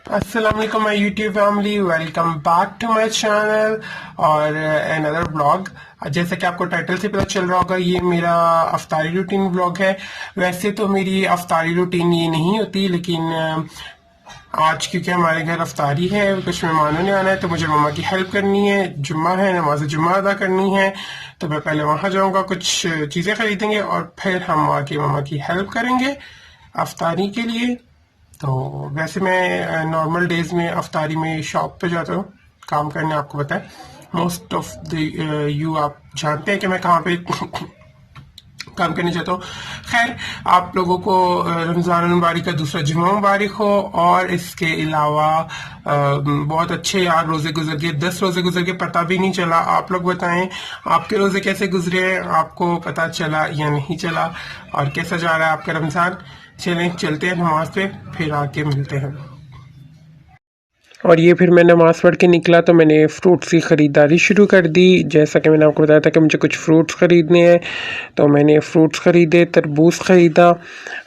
अस्सलाम वालेकुम my YouTube family, welcome back to my channel और अनदर ब्लॉग। जैसे कि आपको टाइटल से पता चल रहा होगा, ये मेरा अफ्तारी रूटीन ब्लॉग है। वैसे तो मेरी अफ्तारी रूटीन ये नहीं होती, लेकिन आज क्योंकि हमारे घर अफ्तारी है, कुछ मेहमानों ने आना है, तो मुझे मम्मा की हेल्प करनी है। जुम्मा है, नमाज जुम्मा अदा करनी है, तो मैं पहले वहाँ जाऊँगा, कुछ चीज़ें खरीदेंगे और फिर हम आके मम्मा की हेल्प करेंगे अफ्तारी के लिए। तो वैसे मैं नॉर्मल डेज में अफ्तारी में शॉप पे जाता हूँ काम करने। आपको पता है, मोस्ट ऑफ द यू आप जानते हैं कि मैं कहाँ पे काम करने जाता हूँ। खैर, आप लोगों को रमज़ान मुबारक का दूसरा जुम्मा मुबारक हो। और इसके अलावा बहुत अच्छे यार रोज़े गुजर गए, 10 रोज़े गुजर के पता भी नहीं चला। आप लोग बताएं आपके रोज़े कैसे गुजरे, आपको पता चला या नहीं चला, और कैसा जा रहा है आपका रमज़ान। चलें चलते हैं नमाज पे, फिर आके मिलते हैं। और ये फिर मैं नमाज पढ़ के निकला तो मैंने फ्रूट्स की ख़रीदारी शुरू कर दी। जैसा कि मैंने आपको बताया था कि मुझे कुछ फ्रूट्स ख़रीदने हैं, तो मैंने फ्रूट्स ख़रीदे। तरबूज ख़रीदा,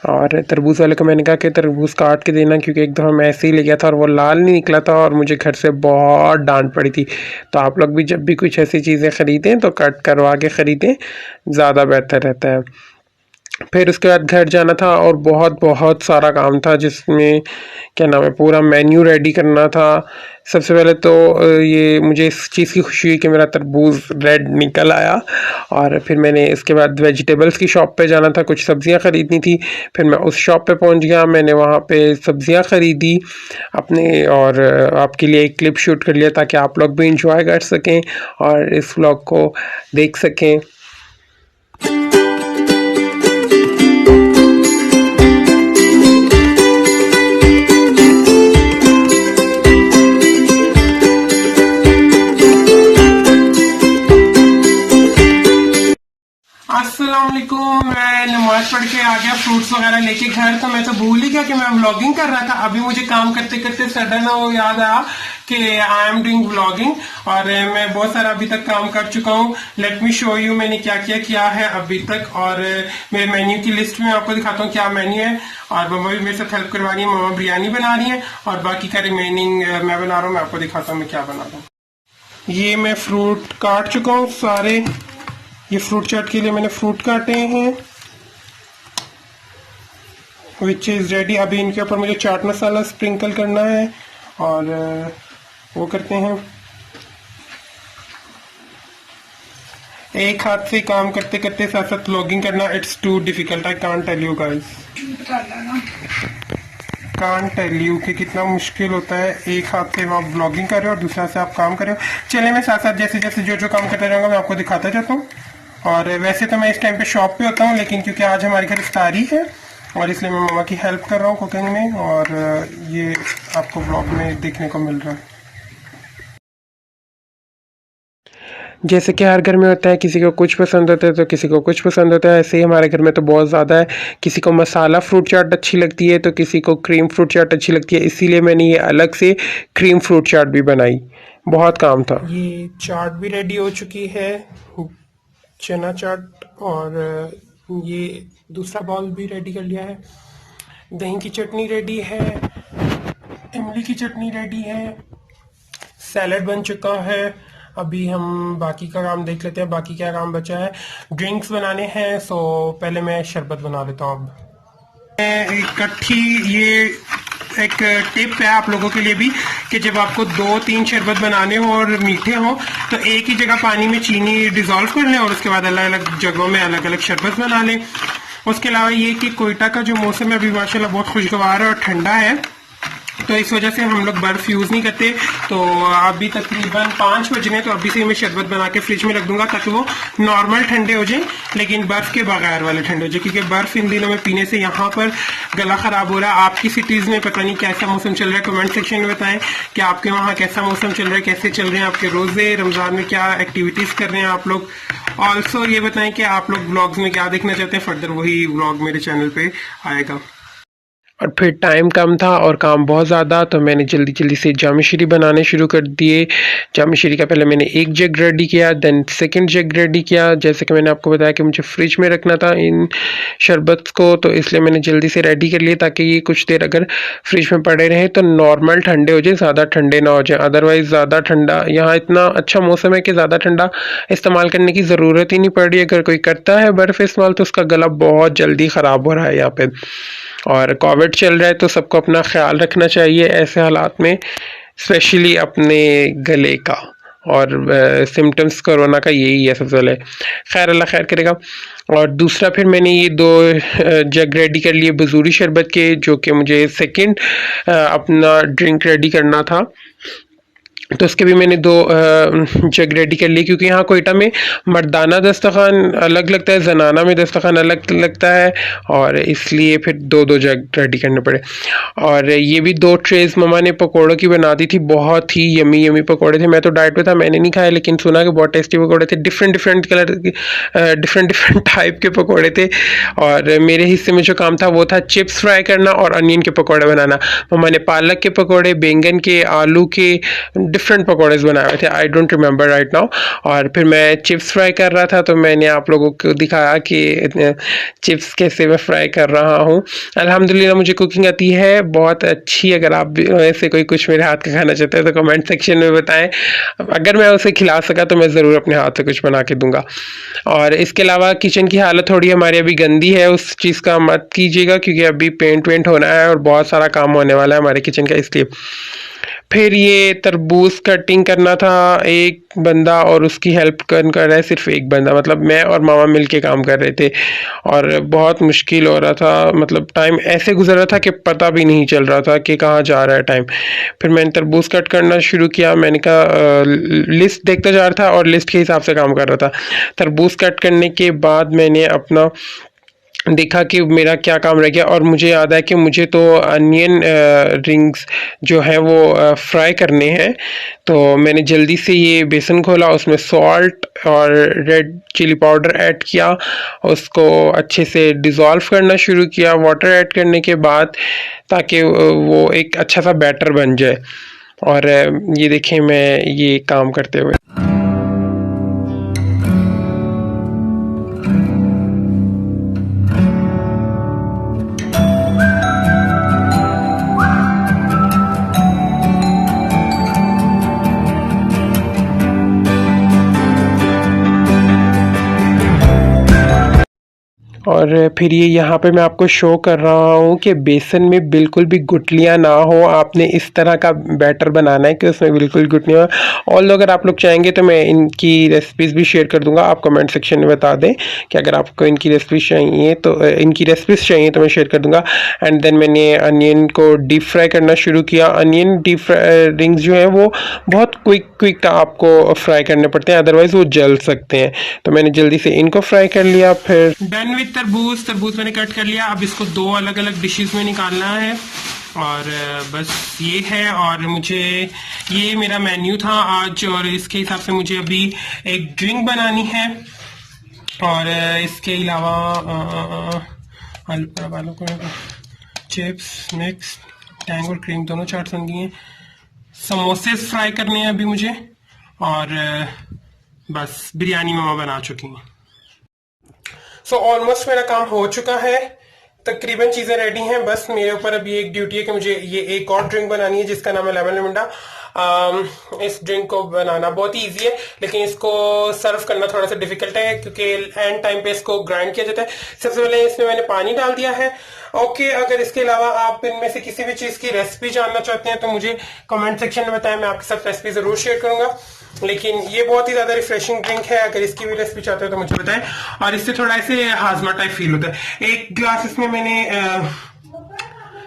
और तरबूज वाले को मैंने कहा कि तरबूज काट के देना, क्योंकि एक दफ़ा मैं ऐसे ही ले गया था और वो लाल नहीं निकला था और मुझे घर से बहुत डांट पड़ी थी। तो आप लोग भी जब भी कुछ ऐसी चीज़ें ख़रीदें तो कट करवा के ख़रीदें, ज़्यादा बेहतर रहता है। फिर उसके बाद घर जाना था और बहुत बहुत सारा काम था, जिसमें क्या नाम है, पूरा मेन्यू रेडी करना था। सबसे पहले तो ये मुझे इस चीज़ की खुशी हुई कि मेरा तरबूज रेड निकल आया। और फिर मैंने इसके बाद वेजिटेबल्स की शॉप पे जाना था, कुछ सब्ज़ियां ख़रीदनी थी। फिर मैं उस शॉप पे पहुंच गया, मैंने वहाँ पे सब्ज़ियां ख़रीदी अपने, और आपके लिए एक क्लिप शूट कर लिया ताकि आप लोग भी इंजॉय कर सकें और इस व्लॉग को देख सकें। अस्सलाम वालेकुम। मैं नमाज पढ़ के आ गया फ्रूट्स वगैरह लेके घर, तो मैं तो भूल ही गया कि मैं व्लॉगिंग कर रहा था। अभी मुझे काम करते करते सडन वो याद आया कि आई एम डूइंग व्लॉगिंग, और मैं बहुत सारा अभी तक काम कर चुका हूँ। लेट मी शो यू मैंने क्या क्या किया है अभी तक, और मेरे मेन्यू की लिस्ट में आपको दिखाता हूँ क्या मेन्यू है। और मम्मा भी मेरे साथ हेल्प करवा रही है, मम्मा बिरयानी बना रही है, और बाकी का रिमेनिंग मैं बना रहा हूँ। मैं आपको दिखाता हूँ मैं क्या बना रहा हूँ। ये मैं फ्रूट काट चुका हूँ सारे। ये फ्रूट चाट के लिए मैंने फ्रूट काटे हैं, विच इज़ रेडी। अभी इनके ऊपर मुझे चाट मसाला स्प्रिंकल करना है, और वो करते हैं। एक हाथ से काम करते करते साथ साथ व्लॉगिंग करना, it's too difficult. I can't tell you guys, can't tell you कि कितना मुश्किल होता है। एक हाथ से आप व्लॉगिंग कर रहे हो और दूसरा से आप काम कर रहे हो। चलिए मैं साथ साथ जैसे जैसे जो जो काम करता रहूँगा मैं आपको दिखाता जाता हूँ। और वैसे तो मैं इस टाइम पे शॉप पे होता हूँ, लेकिन क्योंकि आज हमारे घर इफ्तारी है और इसलिए मैं मम्मा की हेल्प कर रहा हूँ कुकिंग में, और ये आपको ब्लॉग में देखने को मिल रहा है। जैसे कि हर घर में होता है, किसी को कुछ पसंद होता है तो किसी को कुछ पसंद होता है। ऐसे ही हमारे घर में तो बहुत ज़्यादा है। किसी को मसाला फ्रूट चाट अच्छी लगती है तो किसी को क्रीम फ्रूट चाट अच्छी लगती है, इसीलिए मैंने ये अलग से क्रीम फ्रूट चाट भी बनाई। बहुत काम था। ये चाट भी रेडी हो चुकी है, चना चाट, और ये दूसरा बॉल भी रेडी कर लिया है। दही की चटनी रेडी है, इमली की चटनी रेडी है, सैलड बन चुका है। अभी हम बाकी का काम देख लेते हैं, बाकी क्या काम बचा है। ड्रिंक्स बनाने हैं, सो पहले मैं शरबत बना लेता हूँ। अब इकट्ठी ये एक टिप है आप लोगों के लिए भी, कि जब आपको 2-3 शरबत बनाने हो और मीठे हो तो एक ही जगह पानी में चीनी डिजोल्व कर लें और उसके बाद अलग अलग जगहों में अलग अलग शरबत बना लें। उसके अलावा ये कि कोयटा का जो मौसम है अभी माशाल्लाह बहुत खुशगवार है और ठंडा है, तो इस वजह से हम लोग बर्फ यूज नहीं करते। तो अभी तकरीबन 5 बज रहे हैं, तो अभी से मैं शरबत बना के फ्रिज में रख दूंगा ताकि वो नॉर्मल ठंडे हो जाए, लेकिन बर्फ के बगैर वाले ठंडे हो जाए, क्योंकि बर्फ इन दिनों में पीने से यहाँ पर गला खराब हो रहा है। आपकी सिटीज में पता नहीं कैसा मौसम चल रहा है, कमेंट सेक्शन में बताएं कि आपके वहाँ कैसा मौसम चल रहा है, कैसे चल रहे हैं आपके रोजे, रमजान में क्या एक्टिविटीज कर रहे हैं आप लोग। ऑल्सो ये बताएं कि आप लोग ब्लॉग्स में क्या देखना चाहते हैं फर्दर, वही ब्लॉग मेरे चैनल पे आएगा। और फिर टाइम कम था और काम बहुत ज़्यादा, तो मैंने जल्दी जल्दी से जामी शीरी बनाने शुरू कर दिए। जामी शीरी का पहले मैंने एक जग रेडी किया, देन सेकंड जग रेडी किया। जैसे कि मैंने आपको बताया कि मुझे फ्रिज में रखना था इन शरबत को, तो इसलिए मैंने जल्दी से रेडी कर लिए ताकि ये कुछ देर अगर फ्रिज में पड़े रहें तो नॉर्मल ठंडे हो जाए, ज़्यादा ठंडे ना हो जाए। अदरवाइज़ ज़्यादा ठंडा, यहाँ इतना अच्छा मौसम है कि ज़्यादा ठंडा इस्तेमाल करने की ज़रूरत ही नहीं पड़ रही। अगर कोई करता है बर्फ़ इस्तेमाल तो उसका गला बहुत जल्दी ख़राब हो रहा है यहाँ पे। और कोविड चल रहा है तो सबको अपना ख्याल रखना चाहिए ऐसे हालात में, स्पेशली अपने गले का। और सिम्टम्स कोरोना का यही है सबसे पहले। खैर अल्लाह खैर करेगा। और दूसरा फिर मैंने ये दो जग रेडी कर लिए बजूरी शरबत के, जो कि मुझे सेकंड अपना ड्रिंक रेडी करना था, तो उसके भी मैंने दो जग रेडी कर लिए। क्योंकि यहाँ कोयटा में मर्दाना दस्तरखान अलग लगता है, जनाना में दस्तरखान अलग लगता है, और इसलिए फिर दो दो जग रेडी करने पड़े। और ये भी दो ट्रेज ममा ने पकौड़ों की बना दी थी, बहुत ही यमी यमी पकौड़े थे। मैं तो डाइट पे था, मैंने नहीं खाया, लेकिन सुना कि बहुत टेस्टी पकौड़े थे। Different different colour different different type के पकौड़े थे। और मेरे हिस्से में जो काम था वो था चिप्स फ्राई करना और अनियन के पकौड़े बनाना। ममा ने पालक के पकौड़े, बैंगन के, आलू के, डिफरेंट पकौड़े बनाए हुए थे। I don't remember right now. और फिर मैं चिप्स फ्राई कर रहा था, तो मैंने आप लोगों को दिखाया कि चिप्स कैसे मैं फ्राई कर रहा हूँ। अल्हम्दुलिल्लाह मुझे कुकिंग आती है बहुत अच्छी। अगर आप भी ऐसे कोई कुछ मेरे हाथ का खाना चाहते हैं तो कमेंट सेक्शन में बताएं। अगर मैं उसे खिला सका तो मैं ज़रूर अपने हाथ से कुछ बना के दूंगा। और इसके अलावा किचन की हालत थोड़ी हमारी अभी गंदी है, उस चीज़ का मत कीजिएगा, क्योंकि अभी पेंट वेंट होना है और बहुत सारा काम होने वाला है हमारे किचन का, इसलिए। फिर ये तरबूज कटिंग करना था एक बंदा, और उसकी हेल्प कर रहा है सिर्फ एक बंदा, मतलब मैं और मामा मिल के काम कर रहे थे। और बहुत मुश्किल हो रहा था, मतलब टाइम ऐसे गुजर रहा था कि पता भी नहीं चल रहा था कि कहाँ जा रहा है टाइम। फिर मैंने तरबूज कट करना शुरू किया। मैंने कहा लिस्ट देखता जा रहा था और लिस्ट के हिसाब से काम कर रहा था। तरबूज कट करने के बाद मैंने अपना देखा कि मेरा क्या काम रह गया, और मुझे याद है कि मुझे तो अनियन रिंग्स जो हैं वो फ्राई करने हैं। तो मैंने जल्दी से ये बेसन खोला, उसमें सॉल्ट और रेड चिली पाउडर ऐड किया, उसको अच्छे से डिज़ोल्व करना शुरू किया वाटर ऐड करने के बाद, ताकि वो एक अच्छा सा बैटर बन जाए। और ये देखें मैं ये काम करते हुए। और फिर ये यहाँ पे मैं आपको शो कर रहा हूँ कि बेसन में बिल्कुल भी गुठलियाँ ना हो। आपने इस तरह का बैटर बनाना है कि उसमें बिल्कुल गुठलियाँ हो। और अगर आप लोग चाहेंगे तो मैं इनकी रेसिपीज़ भी शेयर कर दूँगा, आप कमेंट सेक्शन में बता दें कि अगर आपको इनकी रेसिपीज़ चाहिए तो मैं शेयर कर दूँगा। एंड देन मैंने अनियन को डीप फ्राई करना शुरू किया। अनियन डीप फ्राई रिंग्स जो है वो बहुत क्विक आपको फ्राई करने पड़ते हैं, अदरवाइज़ वो जल सकते हैं। तो मैंने जल्दी से इनको फ्राई कर लिया। फिर डन विथ तरबूज मैंने कट कर लिया। अब इसको दो अलग अलग डिशेस में निकालना है, और बस ये है। और मुझे ये मेरा मेन्यू था आज, और इसके हिसाब से मुझे अभी एक ड्रिंक बनानी है। और इसके अलावा आलू पराठा को चिप्स मिक्स टैंग और क्रीम दोनों चाट्स बन गई हैं। समोसे फ्राई करने हैं अभी मुझे, और बस बिरयानी मामा बना चुकी हैं। सो ऑलमोस्ट मेरा काम हो चुका है, तकरीबन चीजें रेडी हैं। बस मेरे ऊपर अभी एक ड्यूटी है कि मुझे ये एक और ड्रिंक बनानी है जिसका नाम है लेमन लेमंडा। इस ड्रिंक को बनाना बहुत ही इजी है, लेकिन इसको सर्व करना थोड़ा सा डिफिकल्ट है, क्योंकि एंड टाइम पे इसको ग्राइंड किया जाता है। सबसे पहले इसमें मैंने पानी डाल दिया है। ओके, अगर इसके अलावा आप इनमें से किसी भी चीज की रेसिपी जानना चाहते हैं तो मुझे कमेंट सेक्शन में बताएं, मैं आपके साथ रेसिपी जरूर शेयर करूंगा। लेकिन ये बहुत ही ज्यादा रिफ्रेशिंग ड्रिंक है, अगर इसकी भी रेसिपी चाहते हो तो मुझे बताएं। और इससे थोड़ा ऐसे हाजमा टाइप फील होता है। एक ग्लास इसमें मैंने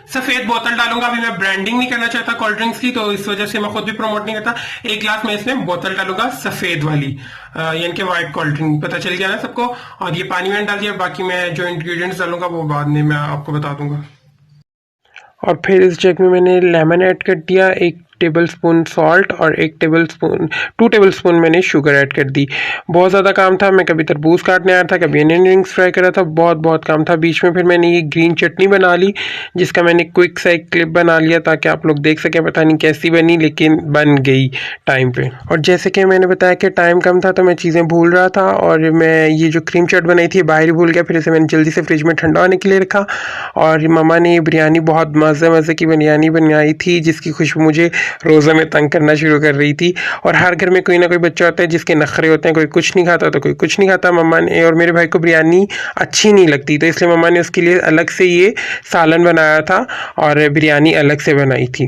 सफेद बोतल डालूंगा। अभी मैं ब्रांडिंग नहीं करना चाहता कोल्ड ड्रिंक्स की, तो इस वजह से मैं खुद भी प्रमोट नहीं करता। एक ग्लास में इसमें बोतल डालूंगा सफेद वाली, यानी कि व्हाइट कोल्ड ड्रिंक, पता चल गया ना सबको। और ये पानी मैंने डाल दिया, बाकी मैं जो इंग्रेडिएंट्स डालूंगा वो बाद में मैं आपको बता दूंगा। और फिर इस जग में मैंने लेमन ऐड कर दिया, एक टेबल स्पून सॉल्ट और 2 टेबल स्पून मैंने शुगर ऐड कर दी। बहुत ज़्यादा काम था, मैं कभी तरबूज काटने आया था, कभी अनियन रिंग्स फ्राई कर रहा था, बहुत काम था। बीच में फिर मैंने ये ग्रीन चटनी बना ली, जिसका मैंने क्विक सा एक क्लिप बना लिया ताकि आप लोग देख सकें। पता नहीं कैसी बनी, लेकिन बन गई टाइम पे। और जैसे कि मैंने बताया कि टाइम कम था तो मैं चीज़ें भूल रहा था, और मैं ये जो क्रीम चाट बनाई थी बाहर ही भूल गया। फिर इसे मैंने जल्दी से फ्रिज में ठंडा होने के लिए रखा। और मम्मा ने ये बिरयानी बहुत मज़े की बिरयानी बनाई थी, जिसकी खुशबू मुझे रोज़े में तंग करना शुरू कर रही थी। और हर घर में कोई ना कोई बच्चा होता है जिसके नखरे होते हैं, कोई कुछ नहीं खाता तो कोई कुछ नहीं खाता। मम्मा ने और मेरे भाई को बिरयानी अच्छी नहीं लगती, तो इसलिए मम्मा ने उसके लिए अलग से ये सालन बनाया था और बिरयानी अलग से बनाई थी।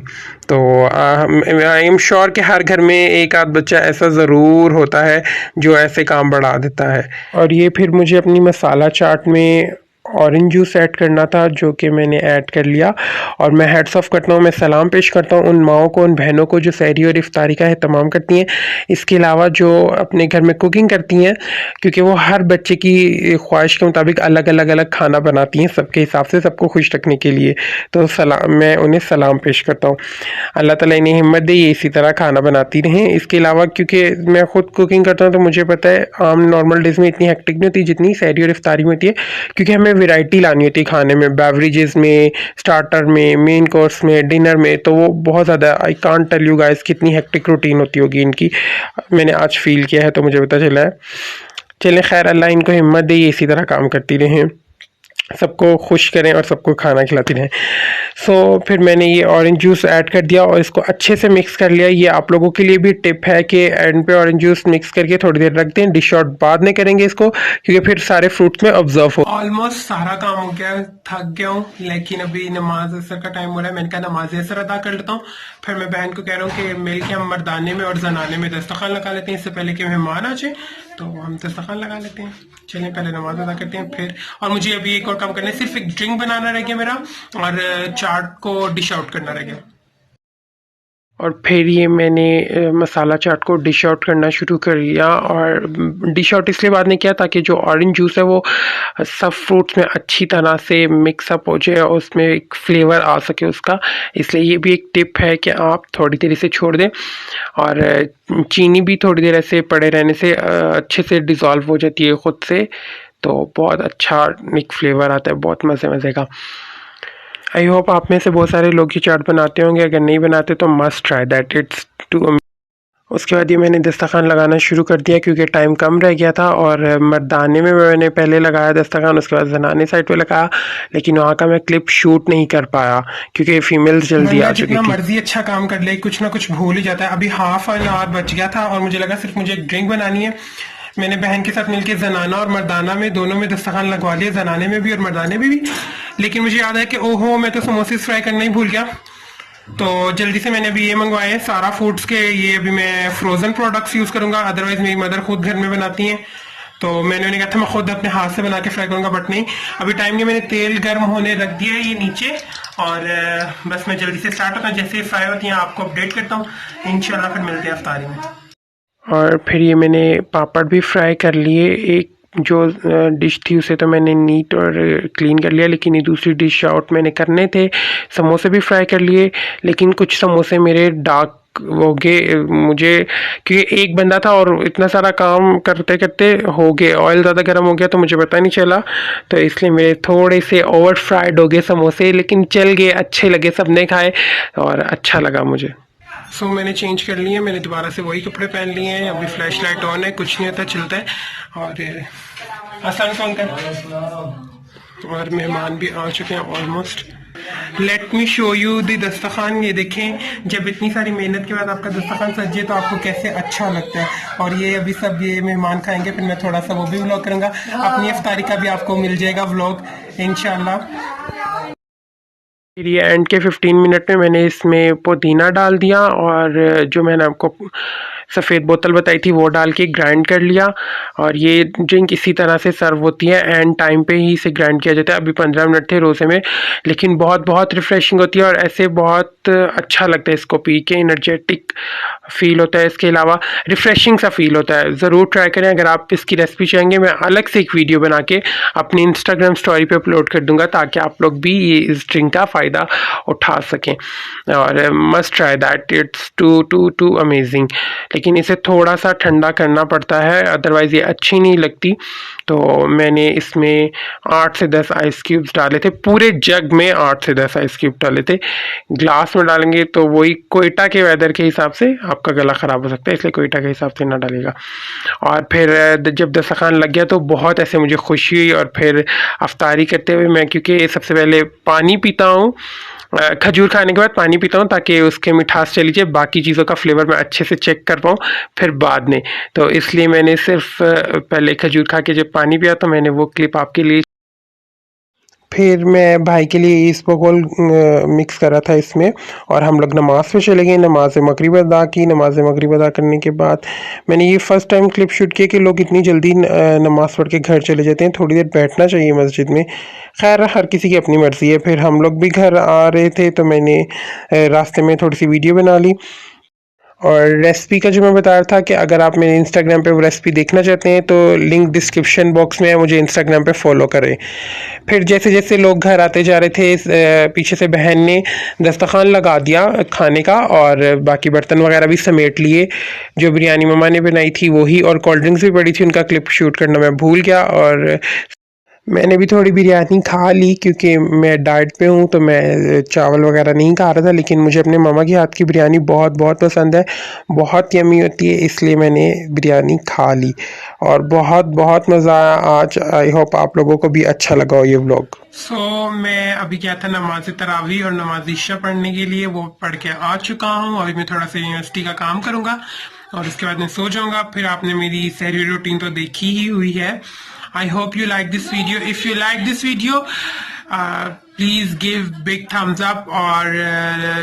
तो आई एम श्योर कि हर घर में एक आध बच्चा ऐसा ज़रूर होता है जो ऐसे काम बढ़ा देता है। और ये फिर मुझे अपनी मसाला चाट में ऑरेंज जूस ऐड करना था, जो कि मैंने ऐड कर लिया। और मैं हेड्स ऑफ करता हूँ, मैं सलाम पेश करता हूँ उन माओं को, उन बहनों को जो सहरी और इफ्तारी का एहतमाम करती हैं। इसके अलावा जो अपने घर में कुकिंग करती हैं, क्योंकि वो हर बच्चे की ख्वाहिश के मुताबिक अलग खाना बनाती हैं, सबके हिसाब से सबको खुश रखने के लिए। तो मैं उन्हें सलाम पेश करता हूँ। अल्लाह ताला इन्हें हिम्मत दे, ये इसी तरह खाना बनाती रहें। इसके अलावा क्योंकि मैं ख़ुद कुकिंग करता हूँ तो मुझे पता है आम नॉर्मल डेज़ में इतनी हेक्टिक नहीं होती जितनी सहरी और इफ्तारी में होती है, क्योंकि हमें वैरायटी लानी होती है खाने में, बेवरेजेस में, स्टार्टर में, मेन कोर्स में, डिनर में। तो वो बहुत ज़्यादा, I can't tell you guys कितनी हेक्टिक रूटीन होती होगी इनकी। मैंने आज फील किया है तो मुझे पता चला है। चलें खैर, अल्लाह इनको हिम्मत दे, ये इसी तरह काम करती रहें, सबको खुश करें और सबको खाना खिलाती रहें। सो फिर मैंने ये ऑरेंज जूस ऐड कर दिया और इसको अच्छे से मिक्स कर लिया। ये आप लोगों के लिए भी टिप है कि एंड पे ऑरेंज जूस मिक्स करके थोड़ी देर रख दें, डिश आउट बाद में करेंगे इसको, क्योंकि फिर सारे फ्रूट्स में ऑब्जर्व हो। ऑलमोस्ट सारा काम हो गया, थक गया हूँ, लेकिन अभी नमाज असर का टाइम हो रहा है। मैंने कहा नमाज असर अदा कर लेता हूँ, फिर मैं बहन को कह रहा हूँ कि मिल के हम मर्दाने में और जनाने में दस्तरखान लगा लेते हैं, इससे पहले कि मेहमान आ जाए तो हम दस्तरखान लगा लेते हैं। चलें पहले नमाज अदा करते हैं फिर। और मुझे अभी एक और काम करना है, सिर्फ एक ड्रिंक बनाना रह गया मेरा, और चाट को डिश आउट करना रह गया। और फिर ये मैंने मसाला चाट को डिश आउट करना शुरू कर दिया। और डिश आउट इसलिए बाद में किया ताकि जो ऑरेंज जूस है वो सब फ्रूट्स में अच्छी तरह से मिक्सअप हो जाए और उसमें एक फ्लेवर आ सके उसका। इसलिए ये भी एक टिप है कि आप थोड़ी देर इसे छोड़ दें, और चीनी भी थोड़ी देर ऐसे पड़े रहने से अच्छे से डिज़ोल्व हो जाती है ख़ुद से, तो बहुत अच्छा एक फ्लेवर आता है, बहुत मज़े का। आई होप आप में से बहुत सारे लोग ये चाट बनाते होंगे, अगर नहीं बनाते तो must try that, it's too. उसके बाद ये मैंने दस्तरखान लगाना शुरू कर दिया क्योंकि टाइम कम रह गया था। और मर्दाने में मैंने पहले लगाया दस्तरखान, उसके बाद जनाने साइड पे लगाया, लेकिन वहाँ का मैं क्लिप शूट नहीं कर पाया क्योंकि फीमेल्स जल्दी आ चुकी थी। मर्जी अच्छा काम कर ले, कुछ ना कुछ भूल ही जाता है। अभी हाफ एन आवर बच गया था और मुझे लगा सिर्फ मुझे एक ड्रिंक बनानी है। मैंने बहन के साथ मिलकर जनाना और मर्दाना में दोनों में दस्तरखान लगवा लिया, जनाने में भी और मर्दाने में भी। लेकिन मुझे याद है कि ओहो मैं तो समोसे फ्राई करना ही भूल गया, तो जल्दी से मैंने अभी ये मंगवाए सारा फूड्स के। ये अभी मैं फ्रोजन प्रोडक्ट्स यूज़ करूंगा, अदरवाइज मेरी मदर खुद घर में बनाती हैं, तो मैंने उन्हें कहा था मैं खुद अपने हाथ से बना के फ्राई करूंगा, बट नहीं। अभी टाइम के मैंने तेल गर्म होने रख दिया है ये नीचे, और बस मैं जल्दी से स्टार्ट होता हूँ। जैसे फ्राई होती हैं आपको अपडेट करता हूँ इंशाल्लाह, फिर मिलते हैं इफ्तारी में। और फिर ये मैंने पापड़ भी फ्राई कर लिए। एक जो डिश थी उसे तो मैंने नीट और क्लीन कर लिया, लेकिन ये दूसरी डिश आउट मैंने करने थे। समोसे भी फ्राई कर लिए, लेकिन कुछ समोसे मेरे डार्क हो गए मुझे, क्योंकि एक बंदा था और इतना सारा काम करते करते हो गए, ऑयल ज़्यादा गर्म हो गया तो मुझे पता नहीं चला, तो इसलिए मेरे थोड़े से ओवर फ्राइड हो गए समोसे, लेकिन चल गए, अच्छे लगे, सबने खाए और अच्छा लगा मुझे। सो मैंने चेंज कर लिए, मैंने दोबारा से वही कपड़े पहन लिए हैं। अभी फ्लैश लाइट ऑन है, कुछ नहीं होता, चलता है। और आसान कौन कर, और मेहमान भी आ चुके हैं almost. Let me show you the दस्तरखान। ये देखें, जब इतनी सारी मेहनत के बाद आपका दस्तरखान सजे तो आपको कैसे अच्छा लगता है। और ये अभी सब ये मेहमान खाएंगे, फिर मैं थोड़ा सा वो भी व्लॉग करूँगा, अपनी इफ्तारी का भी आपको मिल जाएगा व्लॉग इंशाल्लाह। फिर ये एंड के 15 मिनट में मैंने इसमें पुदीना डाल दिया, और जो मैंने आपको सफ़ेद बोतल बताई थी वो डाल के ग्राइंड कर लिया। और ये ड्रिंक इसी तरह से सर्व होती है, एंड टाइम पे ही इसे ग्राइंड किया जाता है। अभी 15 मिनट थे रोज़े में, लेकिन बहुत बहुत रिफ़्रेशिंग होती है और ऐसे बहुत अच्छा लगता है इसको पी के, एनर्जेटिक फील होता है। इसके अलावा रिफ़्रेशिंग सा फील होता है। ज़रूर ट्राई करें। अगर आप इसकी रेसिपी चाहेंगे, मैं अलग से एक वीडियो बना के अपनी इंस्टाग्राम स्टोरी पे अपलोड कर दूंगा, ताकि आप लोग भी ये इस ड्रिंक का फ़ायदा उठा सकें। और must try that, it's too too too amazing. लेकिन इसे थोड़ा सा ठंडा करना पड़ता है, अदरवाइज़ ये अच्छी नहीं लगती। तो मैंने इसमें 8 से 10 आइस क्यूब्स डाले थे, पूरे जग में 8 से 10 आइस क्यूब डाले थे। ग्लास में डालेंगे तो वही कोयटा के वेदर के हिसाब से आपका गला ख़राब हो सकता है, इसलिए कोयटा के हिसाब से ना डालेगा। और फिर जब दस्तरखान लग गया तो बहुत ऐसे मुझे खुशी हुई। और फिर अफ्तारी करते हुए मैं, क्योंकि सबसे पहले पानी पीता हूँ, खजूर खाने के बाद पानी पीता हूँ ताकि उसके मिठास चली जाए, बाकी चीज़ों का फ्लेवर मैं अच्छे से चेक कर पाऊँ फिर बाद में। तो इसलिए मैंने सिर्फ पहले खजूर खा के जब पानी पिया तो मैंने वो क्लिप आपके लिए। फिर मैं भाई के लिए इसबगोल मिक्स करा था इसमें, और हम लोग नमाज़ पे चले गए। नमाज मगरिब अदा की। नमाज मगरिब अदा करने के बाद मैंने ये फ़र्स्ट टाइम क्लिप शूट किया कि लोग इतनी जल्दी नमाज़ पढ़ के घर चले जाते हैं, थोड़ी देर बैठना चाहिए मस्जिद में। खैर, हर किसी की अपनी मर्ज़ी है। फिर हम लोग भी घर आ रहे थे तो मैंने रास्ते में थोड़ी सी वीडियो बना ली। और रेसिपी का जो मैं बता रहा था कि अगर आप मेरे इंस्टाग्राम पे वो रेसिपी देखना चाहते हैं तो लिंक डिस्क्रिप्शन बॉक्स में है, मुझे इंस्टाग्राम पे फॉलो करें। फिर जैसे जैसे लोग घर आते जा रहे थे, पीछे से बहन ने दस्तरखान लगा दिया खाने का, और बाकी बर्तन वगैरह भी समेट लिए। जो बिरयानी मम्मा ने बनाई थी वही, और कोल्ड ड्रिंक्स भी पड़ी थी, उनका क्लिप शूट करना मैं भूल गया। और मैंने भी थोड़ी बिरयानी खा ली, क्योंकि मैं डाइट पे हूँ तो मैं चावल वगैरह नहीं खा रहा था। लेकिन मुझे अपने मामा के हाथ की बिरयानी बहुत बहुत पसंद है, बहुत यमी होती है, इसलिए मैंने बिरयानी खा ली और बहुत बहुत मज़ा आया आज। आई होप आप लोगों को भी अच्छा लगा हो ये व्लॉग। मैं अभी गया था नमाज तरावी और नमाज इशा पढ़ने के लिए, वो पढ़ के आ चुका हूँ। अभी मैं थोड़ा सा यूनिवर्सिटी का काम करूँगा और उसके बाद मैं सो जाऊँगा। फिर आपने मेरी सहरी रूटीन तो देखी ही हुई है। I hope you like this video. If you like this video, please give big thumbs up, or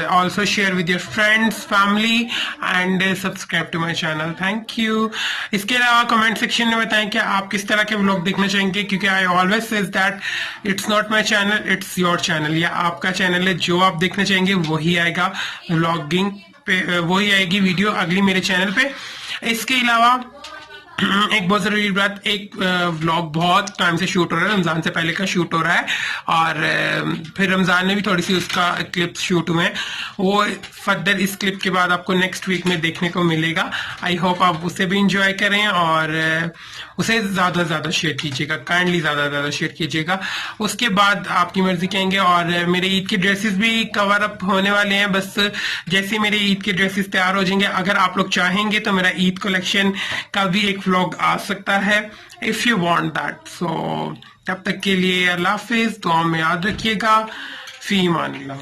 also share with your friends, family, and subscribe to my channel. Thank you. इसके अलावा comment section में बताएं कि आप किस तरह के vlog देखना चाहेंगे, क्योंकि I always says that it's not my channel, it's your channel. या आपका चैनल है, जो आप देखना चाहेंगे वही आएगा व्लॉगिंग पे, वही आएगी वीडियो अगली मेरे चैनल पे। इसके अलावा एक बहुत जरूरी बात, एक व्लॉग बहुत टाइम से शूट हो रहा है, रमजान से पहले का शूट हो रहा है, और फिर रमजान में भी थोड़ी सी उसका क्लिप शूट हुए हैं। वो फर्दर इस क्लिप के बाद आपको नेक्स्ट वीक में देखने को मिलेगा। आई होप आप उसे भी इंजॉय करें, और उसे ज़्यादा से ज़्यादा शेयर कीजिएगा, काइंडली ज़्यादा से ज़्यादा शेयर कीजिएगा। उसके बाद आपकी मर्जी कहेंगे। और मेरे ईद के ड्रेसेस भी कवर अप होने वाले हैं, बस जैसे मेरे ईद के ड्रेसेस तैयार हो जाएंगे, अगर आप लोग चाहेंगे तो मेरा ईद कलेक्शन का भी एक व्लॉग आ सकता है, इफ़ यू वांट दैट। सो तब तक के लिए अल्लाह हाफिज़, दुआ में याद रखिएगा। फी ईमानिल्लाह।